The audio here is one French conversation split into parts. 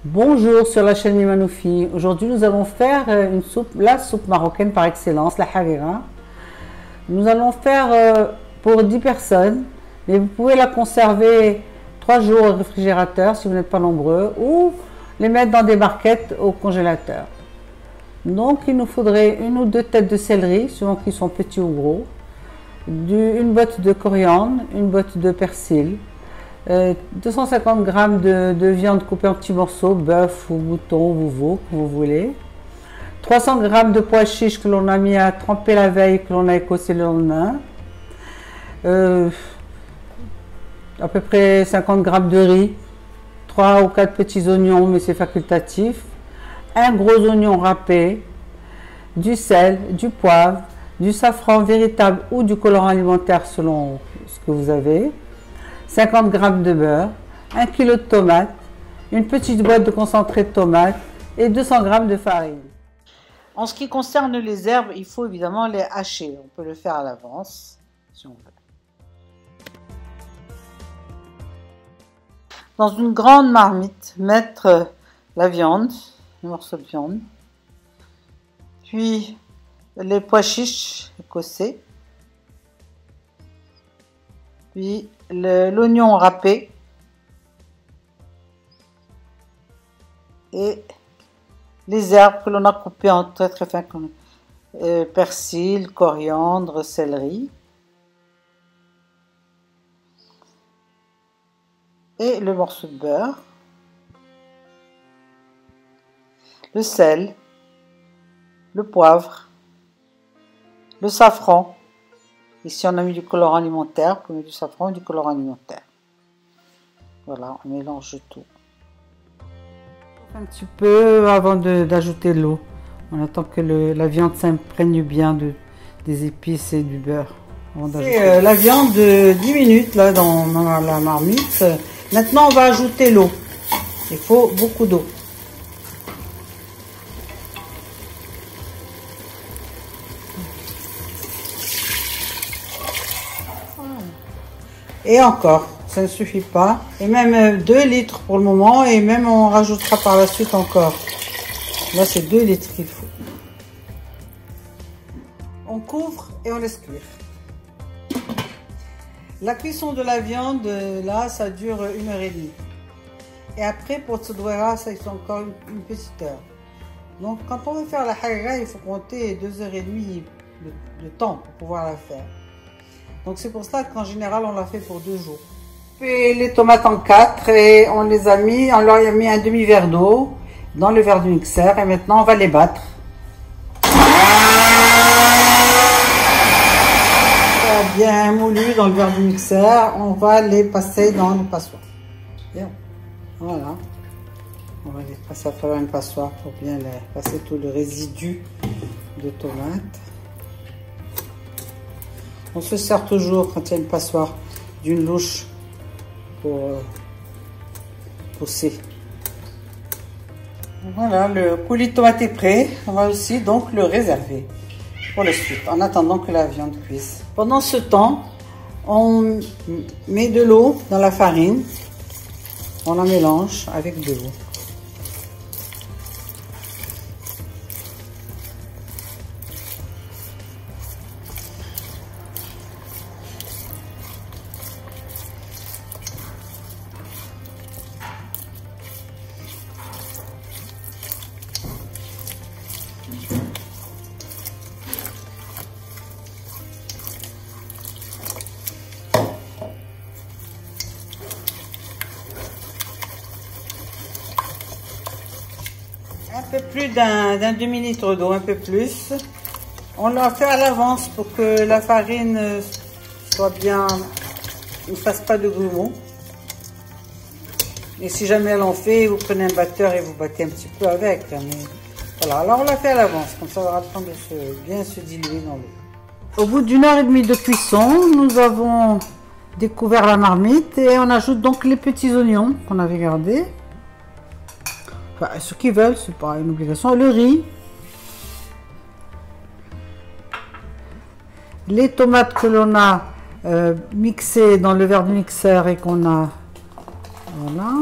Bonjour sur la chaîne Mimanoufi. Aujourd'hui nous allons faire une soupe, la soupe marocaine par excellence, la harira. Nous allons faire pour 10 personnes, mais vous pouvez la conserver 3 jours au réfrigérateur si vous n'êtes pas nombreux, ou les mettre dans des barquettes au congélateur. Donc il nous faudrait une ou deux têtes de céleri, suivant qu'ils sont petits ou gros, une botte de coriandre, une botte de persil, 250 g de viande coupée en petits morceaux, bœuf ou mouton ou veau que vous voulez, 300 g de pois chiches que l'on a mis à tremper la veille et que l'on a écossé le lendemain, à peu près 50 g de riz, 3 ou 4 petits oignons mais c'est facultatif, un gros oignon râpé, du sel, du poivre, du safran véritable ou du colorant alimentaire selon ce que vous avez, 50 g de beurre, 1 kg de tomates, une petite boîte de concentré de tomate et 200 g de farine. En ce qui concerne les herbes, il faut évidemment les hacher. On peut le faire à l'avance si on veut. Dans une grande marmite, mettre la viande, un morceau de viande, puis les pois chiches écossés, puis l'oignon râpé et les herbes que l'on a coupées en très fin, comme persil, coriandre, céleri, et le morceau de beurre, le sel, le poivre, le safran. Ici on a mis du colorant alimentaire, comme du safran et du colorant alimentaire. Voilà, on mélange tout. Un petit peu avant d'ajouter l'eau. On attend que la viande s'imprègne bien des épices et du beurre. La viande de 10 minutes là dans la marmite. Maintenant on va ajouter l'eau. Il faut beaucoup d'eau. Et encore, ça ne suffit pas. Et même 2 litres pour le moment. Et même on rajoutera par la suite encore. Là c'est 2 litres qu'il faut. On couvre et on laisse cuire. La cuisson de la viande, là, ça dure 1h30. Et après, pour Tsoudouera, ça c'est encore une petite heure. Donc quand on veut faire la harira, il faut compter 2h30 de temps pour pouvoir la faire. Donc c'est pour ça qu'en général on l'a fait pour 2 jours. Et les tomates en 4 et on les a mis, on leur a mis un demi-verre d'eau dans le verre du mixeur et maintenant on va les battre. Bien moulu dans le verre du mixeur, on va les passer dans le passoire. Bien. Voilà. On va les passer à travers une passoire pour bien passer tout le résidu de tomates. On se sert toujours, quand il y a une passoire, d'une louche pour pousser. Voilà, le coulis de tomate est prêt. On va aussi donc le réserver pour la suite, en attendant que la viande cuise. Pendant ce temps, on met de l'eau dans la farine. On la mélange avec de l'eau. Un peu plus d'un demi-litre d'eau, un peu plus. On l'a fait à l'avance pour que la farine soit bien, ne fasse pas de grumeaux. Et si jamais elle en fait, vous prenez un batteur et vous battez un petit peu avec. Mais voilà, alors on l'a fait à l'avance, comme ça on aura le temps de bien se diluer dans l'eau. Au bout d'1h30 de cuisson, nous avons découvert la marmite et on ajoute donc les petits oignons qu'on avait gardés. Enfin, ceux qui veulent, c'est pas une obligation. Le riz, les tomates que l'on a mixées dans le verre du mixeur et qu'on a, voilà,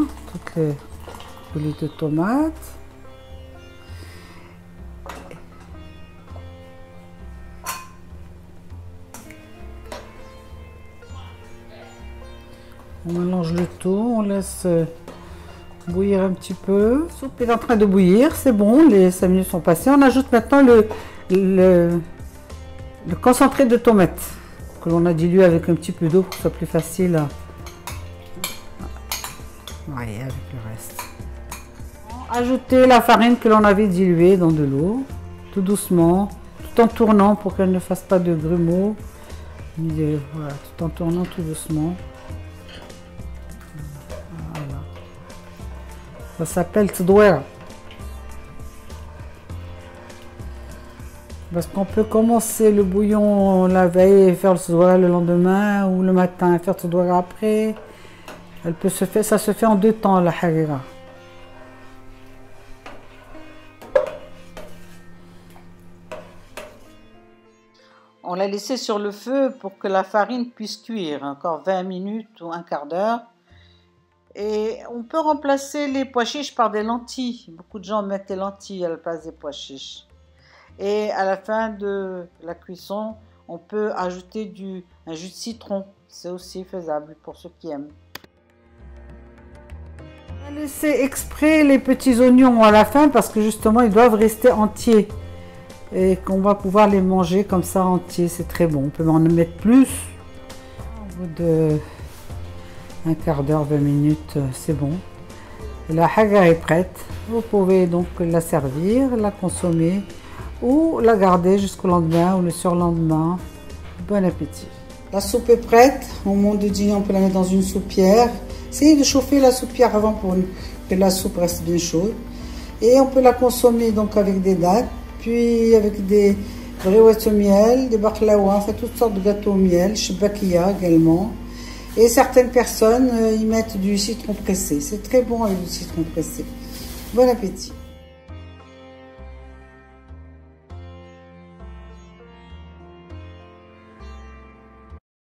coulis de tomates. On mélange le tout, on laisse bouillir un petit peu. La soupe est en train de bouillir, c'est bon, les 5 minutes sont passées. On ajoute maintenant le concentré de tomates que l'on a dilué avec un petit peu d'eau pour que ce soit plus facile à marier avec le reste. Ajouter la farine que l'on avait diluée dans de l'eau, tout doucement, tout en tournant pour qu'elle ne fasse pas de grumeaux. Voilà, tout en tournant tout doucement. Voilà. Ça s'appelle tdouera. Parce qu'on peut commencer le bouillon la veille et faire le tdouera le lendemain, ou le matin et faire le tdouera après. Ça se fait en 2 temps la harira. On l'a laissé sur le feu pour que la farine puisse cuire, encore 20 minutes ou un quart d'heure. Et on peut remplacer les pois chiches par des lentilles. Beaucoup de gens mettent des lentilles à la place des pois chiches. Et à la fin de la cuisson, on peut ajouter un jus de citron. C'est aussi faisable pour ceux qui aiment. On a laissé exprès les petits oignons à la fin parce que justement ils doivent rester entiers. Et qu'on va pouvoir les manger comme ça entiers, c'est très bon. On peut en mettre plus. Au bout de un quart d'heure, 20 minutes, c'est bon. Et la harira est prête. Vous pouvez donc la servir, la consommer ou la garder jusqu'au lendemain ou le surlendemain. Bon appétit. La soupe est prête. Au moment de dîner, on peut la mettre dans une soupière. Essayez de chauffer la soupière avant pour que la soupe reste bien chaude. Et on peut la consommer donc avec des dattes. Puis avec des brioches au miel, des baklawa, enfin toutes sortes de gâteaux au miel, shibakia également. Et certaines personnes y mettent du citron pressé. C'est très bon avec du citron pressé. Bon appétit.